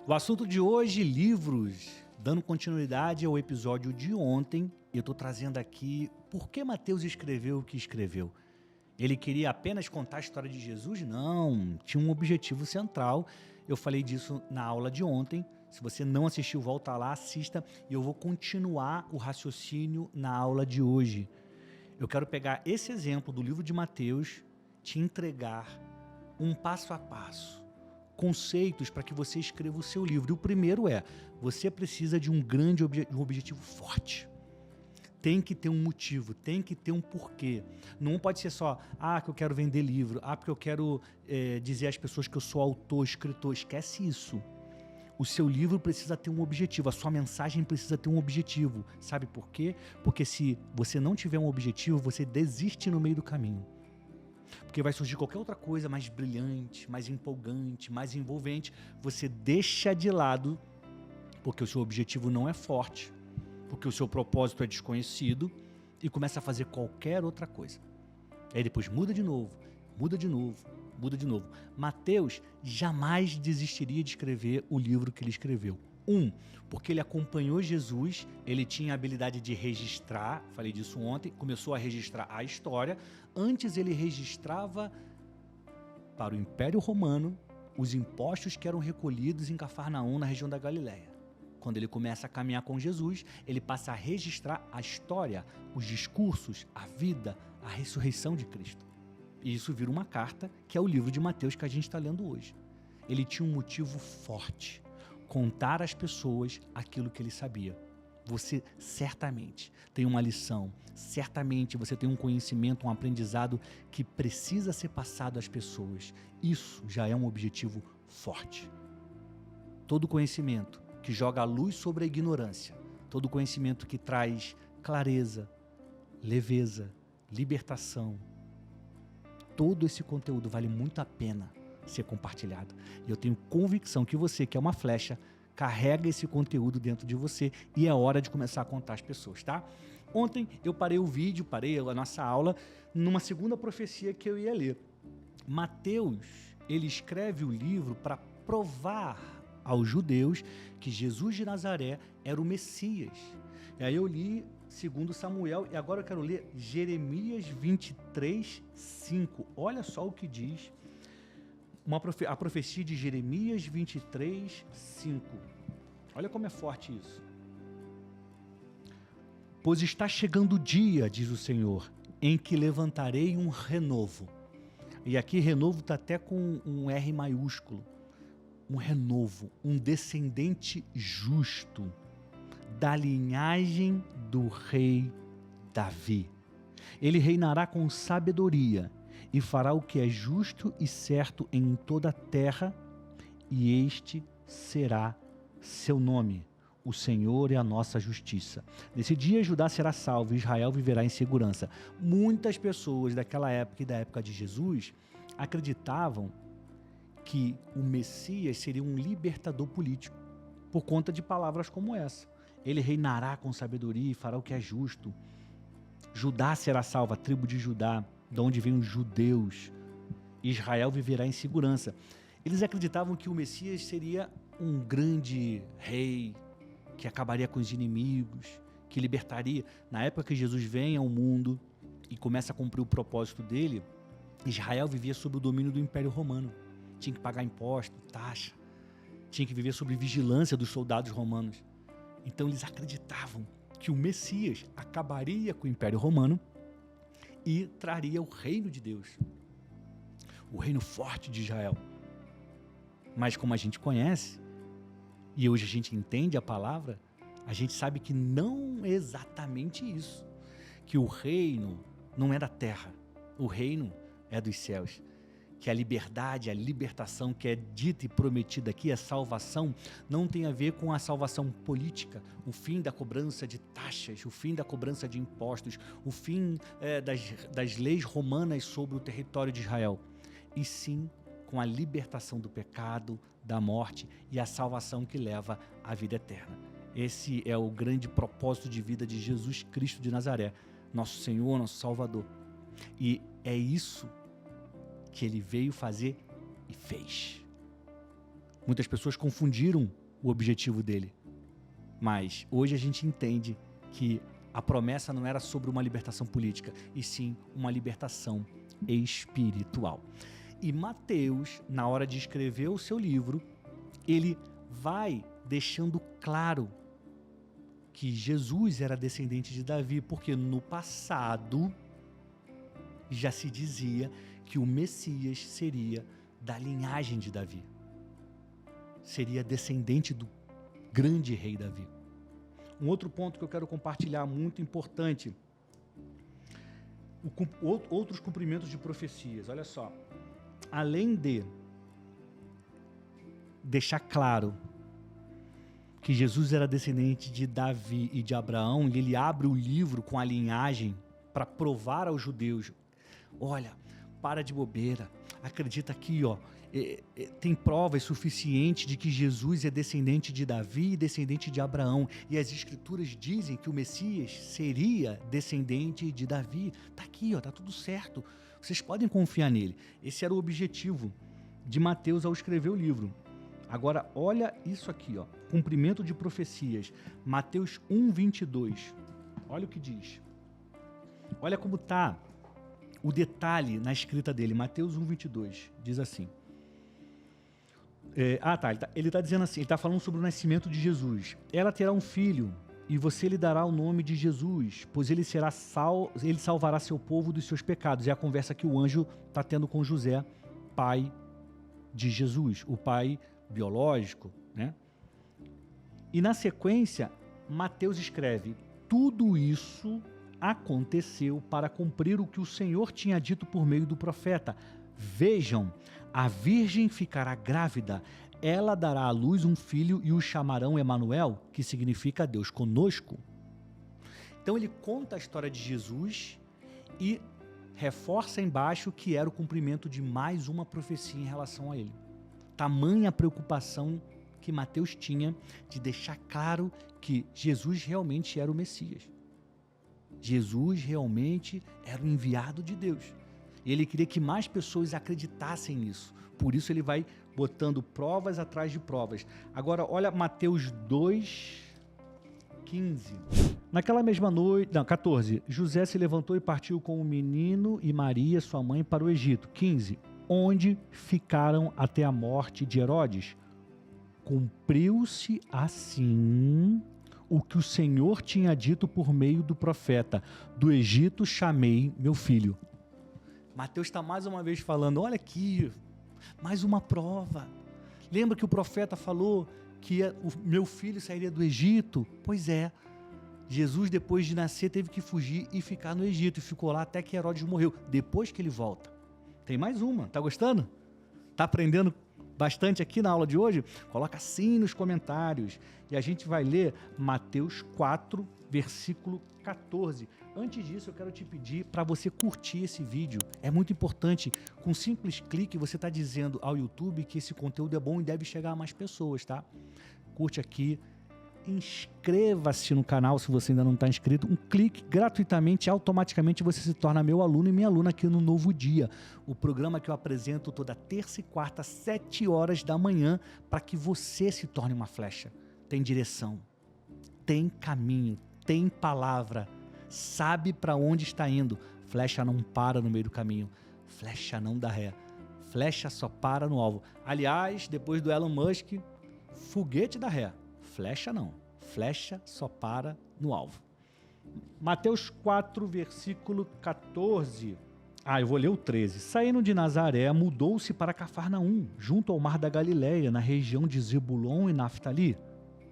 O assunto de hoje, livros. Dando continuidade ao episódio de ontem, eu estou trazendo aqui por que Mateus escreveu o que escreveu. Ele queria apenas contar a história de Jesus? Não, tinha um objetivo central. Eu falei disso na aula de ontem. Se você não assistiu, volta lá, assista. E eu vou continuar o raciocínio na aula de hoje. Eu quero pegar esse exemplo do livro de Mateus, te entregar um passo a passo, conceitos para que você escreva o seu livro. E o primeiro é, você precisa de um grande objetivo forte. Tem que ter um motivo, tem que ter um porquê. Não pode ser só, que eu quero vender livro, porque eu quero dizer às pessoas que eu sou autor, escritor. Esquece isso. O seu livro precisa ter um objetivo, a sua mensagem precisa ter um objetivo. Sabe por quê? Porque se você não tiver um objetivo, você desiste no meio do caminho. Porque vai surgir qualquer outra coisa mais brilhante, mais empolgante, mais envolvente. Você deixa de lado, porque o seu objetivo não é forte, porque o seu propósito é desconhecido, e começa a fazer qualquer outra coisa. Aí depois muda de novo, muda de novo, muda de novo. Mateus jamais desistiria de escrever o livro que ele escreveu. Porque ele acompanhou Jesus, ele tinha a habilidade de registrar, falei disso ontem, começou a registrar a história. Antes ele registrava para o Império Romano os impostos que eram recolhidos em Cafarnaum, na região da Galileia. Quando ele começa a caminhar com Jesus, ele passa a registrar a história, os discursos, a vida, a ressurreição de Cristo. E isso vira uma carta, que é o livro de Mateus que a gente está lendo hoje. Ele tinha um motivo forte: contar às pessoas aquilo que ele sabia. Você certamente tem uma lição, certamente você tem um conhecimento, um aprendizado que precisa ser passado às pessoas. Isso já é um objetivo forte. Todo conhecimento que joga a luz sobre a ignorância, todo conhecimento que traz clareza, leveza, libertação, todo esse conteúdo vale muito a pena ser compartilhado. E eu tenho convicção que você, que é uma flecha, carrega esse conteúdo dentro de você, e é hora de começar a contar às pessoas, tá? Ontem eu parei a nossa aula, numa segunda profecia que eu ia ler. Mateus, ele escreve o livro para provar aos judeus que Jesus de Nazaré era o Messias. E aí eu li 2 Samuel, e agora eu quero ler Jeremias 23, 5. Olha só o que diz a profecia de Jeremias 23, 5. Olha como é forte isso. Pois está chegando o dia, diz o Senhor, em que levantarei um renovo. E aqui renovo está até com um R maiúsculo. Um renovo, um descendente justo, da linhagem do rei Davi. Ele reinará com sabedoria e fará o que é justo e certo em toda a terra, e este será seu nome. O Senhor é a nossa justiça. Nesse dia Judá será salvo e Israel viverá em segurança. Muitas pessoas daquela época e da época de Jesus acreditavam que o Messias seria um libertador político, por conta de palavras como essa. Ele reinará com sabedoria e fará o que é justo. Judá será salvo, a tribo de Judá, de onde vêm os judeus. Israel viverá em segurança. Eles acreditavam que o Messias seria um grande rei, que acabaria com os inimigos, que libertaria. Na época que Jesus vem ao mundo e começa a cumprir o propósito dele, Israel vivia sob o domínio do Império Romano. Tinha que pagar imposto, taxa, tinha que viver sob vigilância dos soldados romanos. Então eles acreditavam que o Messias acabaria com o Império Romano e traria o reino de Deus, o reino forte de Israel. Mas como a gente conhece, e hoje a gente entende a palavra, a gente sabe que não é exatamente isso, que o reino não é da terra, o reino é dos céus. Que a liberdade, a libertação que é dita e prometida aqui, a salvação, não tem a ver com a salvação política, o fim da cobrança de taxas, o fim da cobrança de impostos, o fim das leis romanas sobre o território de Israel, e sim com a libertação do pecado, da morte e a salvação que leva à vida eterna. Esse é o grande propósito de vida de Jesus Cristo de Nazaré, nosso Senhor, nosso Salvador. E é isso que ele veio fazer e fez. Muitas pessoas confundiram o objetivo dele. Mas hoje a gente entende que a promessa não era sobre uma libertação política, e sim uma libertação espiritual. E Mateus, na hora de escrever o seu livro, ele vai deixando claro que Jesus era descendente de Davi, porque no passado já se dizia que o Messias seria da linhagem de Davi. Seria descendente do grande rei Davi. Um outro ponto que eu quero compartilhar, muito importante, outros cumprimentos de profecias. Olha só, além de deixar claro que Jesus era descendente de Davi e de Abraão, e ele abre o livro com a linhagem para provar aos judeus: olha, para de bobeira, acredita aqui, ó, tem provas suficientes de que Jesus é descendente de Davi e descendente de Abraão, e as escrituras dizem que o Messias seria descendente de Davi. Tá aqui, ó, tá tudo certo, vocês podem confiar nele. Esse era o objetivo de Mateus ao escrever o livro. Agora, olha isso aqui, ó, cumprimento de profecias, Mateus 1:22. Olha o que diz. Olha como está o detalhe na escrita dele. Mateus 1:22 diz assim. Ele está dizendo assim, ele está falando sobre o nascimento de Jesus. Ela terá um filho, e você lhe dará o nome de Jesus, pois ele salvará seu povo dos seus pecados. É a conversa que o anjo está tendo com José, pai de Jesus, o pai biológico, né? E na sequência, Mateus escreve: tudo isso aconteceu para cumprir o que o Senhor tinha dito por meio do profeta. Vejam, a virgem ficará grávida, ela dará à luz um filho e o chamarão Emanuel, que significa Deus conosco. Então ele conta a história de Jesus e reforça embaixo que era o cumprimento de mais uma profecia em relação a ele. Tamanha preocupação que Mateus tinha de deixar claro que Jesus realmente era o Messias. Jesus realmente era o enviado de Deus. E ele queria que mais pessoas acreditassem nisso. Por isso ele vai botando provas atrás de provas. Agora, olha Mateus 2:15. Naquela mesma noite, 14, José se levantou e partiu com o menino e Maria, sua mãe, para o Egito. 15, onde ficaram até a morte de Herodes. Cumpriu-se assim o que o Senhor tinha dito por meio do profeta: do Egito chamei meu filho. Mateus está mais uma vez falando: olha aqui, mais uma prova. Lembra que o profeta falou que o meu filho sairia do Egito? Pois é, Jesus, depois de nascer, teve que fugir e ficar no Egito, e ficou lá até que Herodes morreu, depois que ele volta. Tem mais uma, tá gostando? Tá aprendendo bastante aqui na aula de hoje? Coloca sim nos comentários. E a gente vai ler Mateus 4, versículo 14. Antes disso, eu quero te pedir para você curtir esse vídeo. É muito importante. Com um simples clique, você está dizendo ao YouTube que esse conteúdo é bom e deve chegar a mais pessoas, tá? Curte aqui. Inscreva-se no canal se você ainda não está inscrito. Um clique gratuitamente, automaticamente você se torna meu aluno e minha aluna aqui no Novo Dia, o programa que eu apresento toda terça e quarta, 7 horas da manhã, para que você se torne uma flecha. Tem direção, tem caminho, tem palavra, sabe para onde está indo. Flecha não para no meio do caminho, flecha não dá ré, flecha só para no alvo. Aliás, depois do Elon Musk, foguete dá ré, flecha não, flecha só para no alvo. Mateus 4, versículo 14. Eu vou ler o 13. Saindo de Nazaré, mudou-se para Cafarnaum, junto ao mar da Galileia, na região de Zebulon e Naftali.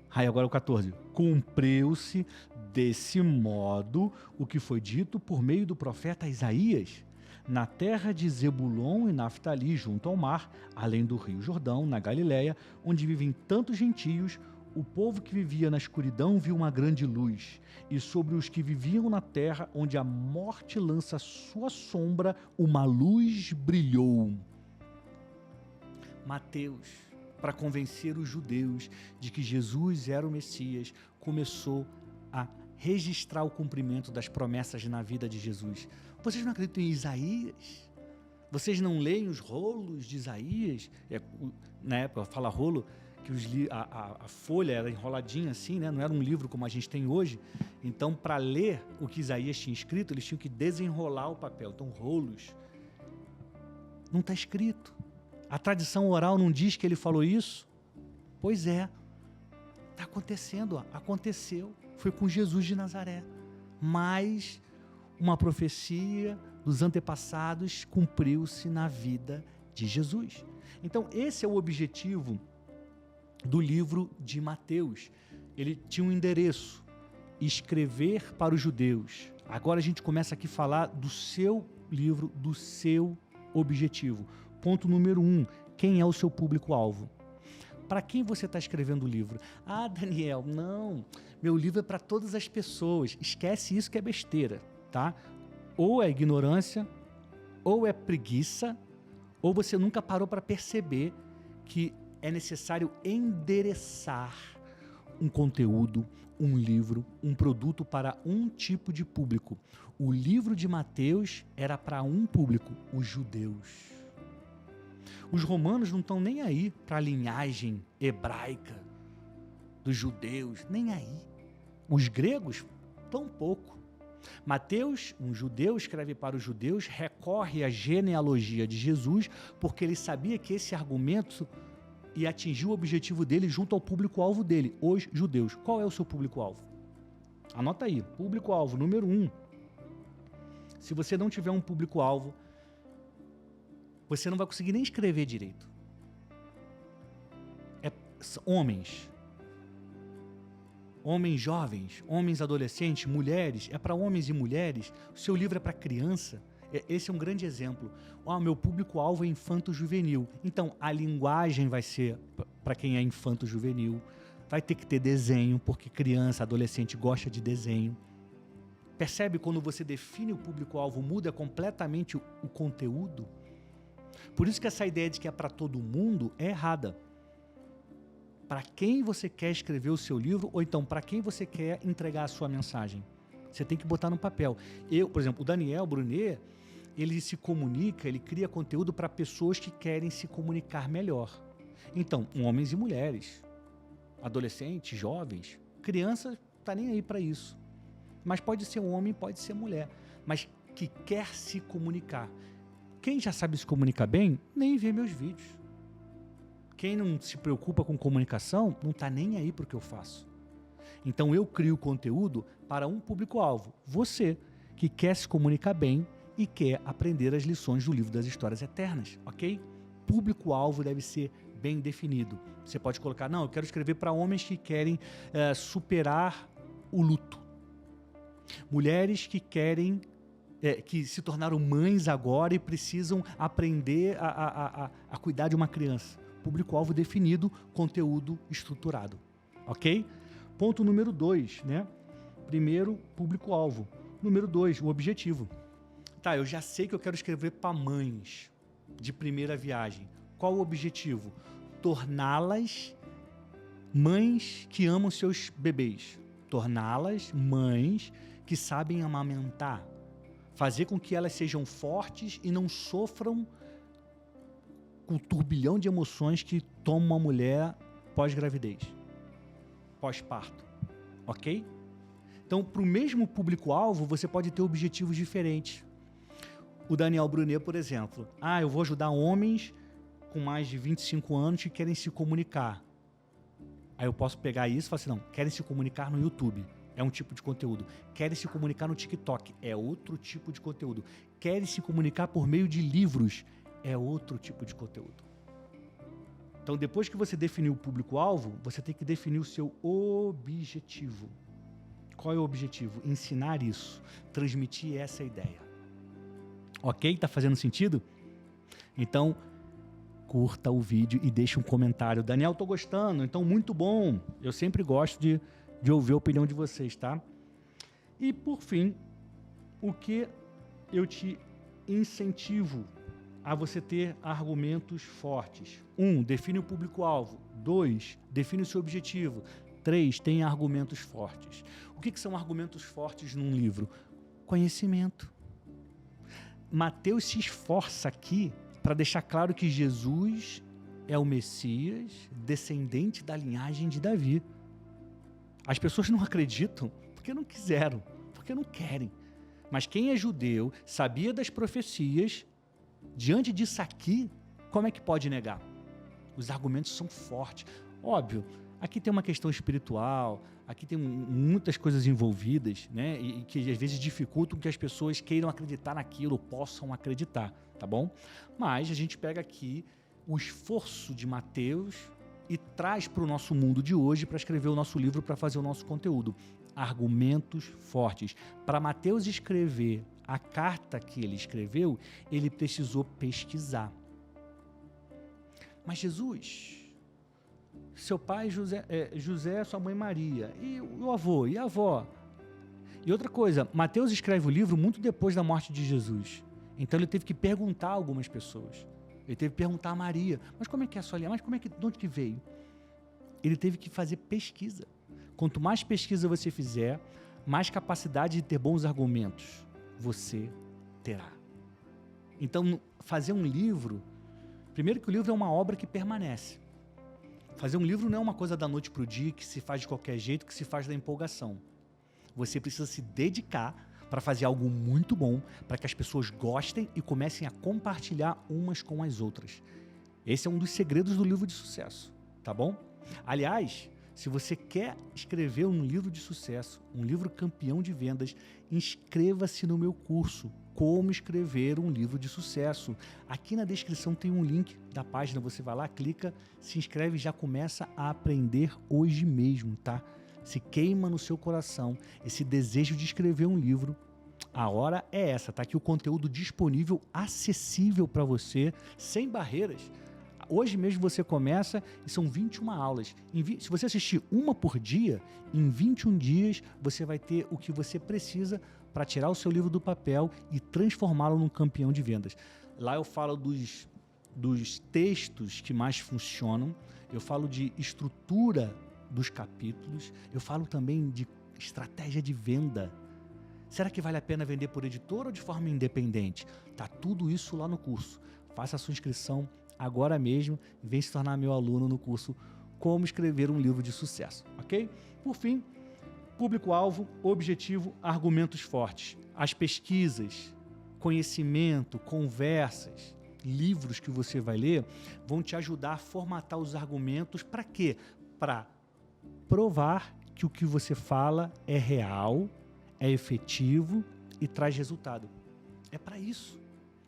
Agora o 14. Cumpriu-se desse modo o que foi dito por meio do profeta Isaías. Na terra de Zebulon e Naftali, junto ao mar, além do rio Jordão, na Galileia, onde vivem tantos gentios, o povo que vivia na escuridão viu uma grande luz, e sobre os que viviam na terra, onde a morte lança sua sombra, uma luz brilhou. Mateus, para convencer os judeus de que Jesus era o Messias, começou a registrar o cumprimento das promessas na vida de Jesus. Vocês não acreditam em Isaías? Vocês não leem os rolos de Isaías? Na época, fala rolo, que a folha era enroladinha assim, né? Não era um livro como a gente tem hoje. Então, para ler o que Isaías tinha escrito, eles tinham que desenrolar o papel. Então, rolos. Não está escrito. A tradição oral não diz que ele falou isso? Pois é. Está acontecendo, aconteceu. Foi com Jesus de Nazaré. Mas uma profecia dos antepassados cumpriu-se na vida de Jesus. Então, esse é o objetivo do livro de Mateus. Ele tinha um endereço: escrever para os judeus. Agora a gente começa aqui a falar do seu livro, do seu objetivo. Ponto número 1, quem é o seu público-alvo? Para quem você está escrevendo o livro? Ah, Daniel, não, meu livro é para todas as pessoas. Esquece isso, que é besteira, tá? Ou é ignorância, ou é preguiça, ou você nunca parou para perceber que é necessário endereçar um conteúdo, um livro, um produto para um tipo de público. O livro de Mateus era para um público, os judeus. Os romanos não estão nem aí para a linhagem hebraica dos judeus, nem aí. Os gregos, tão pouco. Mateus, um judeu, escreve para os judeus, recorre à genealogia de Jesus, porque ele sabia que esse argumento ia atingir o objetivo dele junto ao público-alvo dele, os judeus. Qual é o seu público-alvo? Anota aí, público-alvo número 1. Se você não tiver um público-alvo, você não vai conseguir nem escrever direito. Homens jovens, homens adolescentes, mulheres, é para homens e mulheres. O seu livro é para criança. Esse é um grande exemplo. Meu público-alvo é infanto-juvenil. Então, a linguagem vai ser para quem é infanto-juvenil. Vai ter que ter desenho, porque criança, adolescente gosta de desenho. Percebe quando você define o público-alvo, muda completamente o conteúdo? Por isso que essa ideia de que é para todo mundo é errada. Para quem você quer escrever o seu livro, ou então para quem você quer entregar a sua mensagem. Você tem que botar no papel. Por exemplo, o Daniel Brunet, ele se comunica, ele cria conteúdo para pessoas que querem se comunicar melhor. Então, homens e mulheres, adolescentes, jovens, criança, não está nem aí para isso. Mas pode ser homem, pode ser mulher, mas que quer se comunicar. Quem já sabe se comunicar bem, nem vê meus vídeos. Quem não se preocupa com comunicação, não está nem aí para o que eu faço. Então eu crio conteúdo para um público-alvo. Você, que quer se comunicar bem e quer aprender as lições do livro das histórias eternas, ok? Público-alvo deve ser bem definido. Você pode colocar, não, eu quero escrever para homens que querem superar o luto. Mulheres que querem que se tornaram mães agora e precisam aprender a cuidar de uma criança. Público-alvo definido, conteúdo estruturado. Ok? Ponto número 2, né? Primeiro, público-alvo. Número 2, o objetivo. Tá, eu já sei que eu quero escrever para mães de primeira viagem. Qual o objetivo? Torná-las mães que amam seus bebês. Torná-las mães que sabem amamentar. Fazer com que elas sejam fortes e não sofram com o turbilhão de emoções que toma uma mulher pós-gravidez, pós-parto, ok? Então, para o mesmo público-alvo, você pode ter objetivos diferentes. O Daniel Brunet, por exemplo, eu vou ajudar homens com mais de 25 anos que querem se comunicar. Aí eu posso pegar isso e falar assim, não, querem se comunicar no YouTube. É um tipo de conteúdo. Querem se comunicar no TikTok. É outro tipo de conteúdo. Querem se comunicar por meio de livros. É outro tipo de conteúdo. Então, depois que você definiu o público-alvo, você tem que definir o seu objetivo. Qual é o objetivo? Ensinar isso. Transmitir essa ideia. Ok? Tá fazendo sentido? Então, curta o vídeo e deixe um comentário. Daniel, tô gostando. Então, muito bom. Eu sempre gosto de ouvir a opinião de vocês, tá? E, por fim, o que eu te incentivo a você ter argumentos fortes. 1, define o público-alvo. 2, define o seu objetivo. 3, tenha argumentos fortes. O que são argumentos fortes num livro? Conhecimento. Mateus se esforça aqui para deixar claro que Jesus é o Messias, descendente da linhagem de Davi. As pessoas não acreditam porque não quiseram, porque não querem. Mas quem é judeu, sabia das profecias, diante disso aqui, como é que pode negar? Os argumentos são fortes. Óbvio, aqui tem uma questão espiritual, aqui tem muitas coisas envolvidas, né? E que às vezes dificultam que as pessoas queiram acreditar naquilo, possam acreditar, tá bom? Mas a gente pega aqui o esforço de Mateus e traz para o nosso mundo de hoje para escrever o nosso livro, para fazer o nosso conteúdo. Argumentos fortes. Para Mateus escrever a carta que ele escreveu, ele precisou pesquisar. Mas Jesus, seu pai José, sua mãe Maria, e o avô, e a avó. E outra coisa, Mateus escreve o livro muito depois da morte de Jesus. Então ele teve que perguntar a algumas pessoas. Ele teve que perguntar a Maria, mas como é que é a sua linha? Mas como é que, de onde que veio? Ele teve que fazer pesquisa. Quanto mais pesquisa você fizer, mais capacidade de ter bons argumentos você terá. Então, fazer um livro, primeiro que o livro é uma obra que permanece. Fazer um livro não é uma coisa da noite para o dia, que se faz de qualquer jeito, que se faz da empolgação. Você precisa se dedicar para fazer algo muito bom, para que as pessoas gostem e comecem a compartilhar umas com as outras. Esse é um dos segredos do livro de sucesso, tá bom? Aliás, se você quer escrever um livro de sucesso, um livro campeão de vendas, inscreva-se no meu curso, Como Escrever um Livro de Sucesso. Aqui na descrição tem um link da página, você vai lá, clica, se inscreve e já começa a aprender hoje mesmo, tá? Se queima no seu coração esse desejo de escrever um livro, a hora é essa, tá aqui o conteúdo disponível, acessível para você, sem barreiras. Hoje mesmo você começa e são 21 aulas. Se você assistir uma por dia, em 21 dias você vai ter o que você precisa para tirar o seu livro do papel e transformá-lo num campeão de vendas. Lá eu falo dos textos que mais funcionam, eu falo de estrutura dos capítulos, eu falo também de estratégia de venda. Será que vale a pena vender por editora ou de forma independente? Tá tudo isso lá no curso. Faça a sua inscrição agora mesmo e vem se tornar meu aluno no curso Como Escrever um Livro de Sucesso, ok? Por fim, público-alvo, objetivo, argumentos fortes. As pesquisas, conhecimento, conversas, livros que você vai ler vão te ajudar a formatar os argumentos para quê? Para provar que o que você fala é real, é efetivo e traz resultado. É para isso.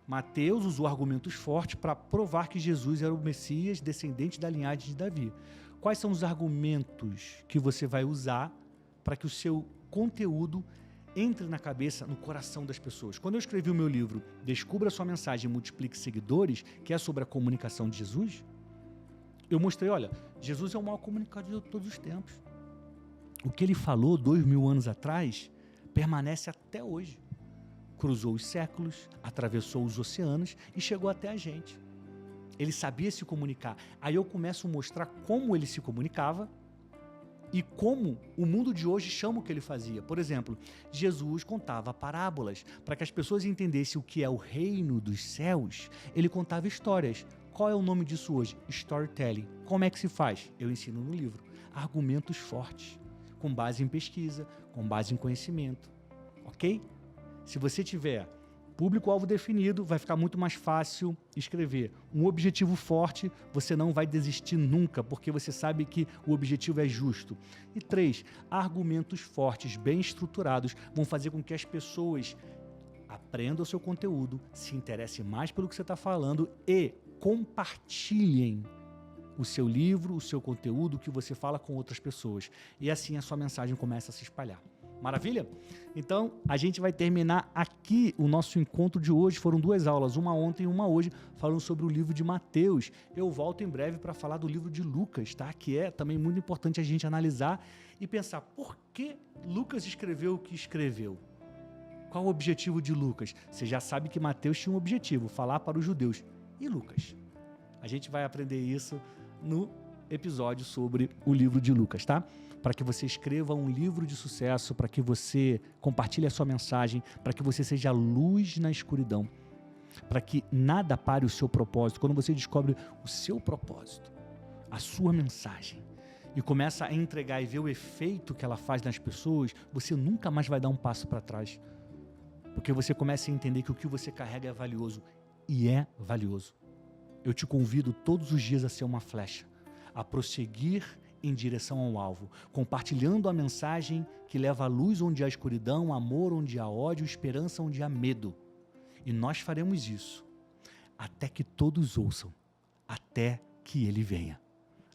Mateus usou argumentos fortes para provar que Jesus era o Messias, descendente da linhagem de Davi. Quais são os argumentos que você vai usar para que o seu conteúdo entre na cabeça, no coração das pessoas? Quando eu escrevi o meu livro Descubra Sua Mensagem e Multiplique Seguidores, que é sobre a comunicação de Jesus, eu mostrei, olha, Jesus é o maior comunicador de todos os tempos. O que ele falou 2000 anos atrás permanece até hoje. Cruzou os séculos, atravessou os oceanos e chegou até a gente. Ele sabia se comunicar. Aí eu começo a mostrar como ele se comunicava e como o mundo de hoje chama o que ele fazia. Por exemplo, Jesus contava parábolas. Para que as pessoas entendessem o que é o reino dos céus, ele contava histórias. Qual é o nome disso hoje? Storytelling. Como é que se faz? Eu ensino no livro. Argumentos fortes, com base em pesquisa, com base em conhecimento. Ok? Se você tiver público-alvo definido, vai ficar muito mais fácil escrever. Um objetivo forte, você não vai desistir nunca, porque você sabe que o objetivo é justo. E 3, argumentos fortes, bem estruturados, vão fazer com que as pessoas aprendam o seu conteúdo, se interessem mais pelo que você está falando e compartilhem o seu livro, o seu conteúdo, o que você fala com outras pessoas. E assim a sua mensagem começa a se espalhar. Maravilha? Então, a gente vai terminar aqui o nosso encontro de hoje. Foram 2 aulas, uma ontem e uma hoje, falando sobre o livro de Mateus. Eu volto em breve para falar do livro de Lucas, tá? Que é também muito importante a gente analisar e pensar por que Lucas escreveu o que escreveu. Qual o objetivo de Lucas? Você já sabe que Mateus tinha um objetivo, falar para os judeus. E Lucas? A gente vai aprender isso no episódio sobre o livro de Lucas, tá? Para que você escreva um livro de sucesso, para que você compartilhe a sua mensagem, para que você seja luz na escuridão. para que nada pare o seu propósito. Quando você descobre o seu propósito, a sua mensagem, e começa a entregar e ver o efeito que ela faz nas pessoas, você nunca mais vai dar um passo para trás. Porque você começa a entender que o que você carrega é valioso. E é valioso. Eu te convido todos os dias a ser uma flecha, a prosseguir em direção ao alvo, compartilhando a mensagem que leva a luz onde há escuridão, amor onde há ódio, esperança onde há medo. E nós faremos isso até que todos ouçam, até que ele venha.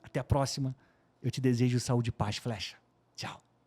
Até a próxima. Eu te desejo saúde e paz, flecha. Tchau.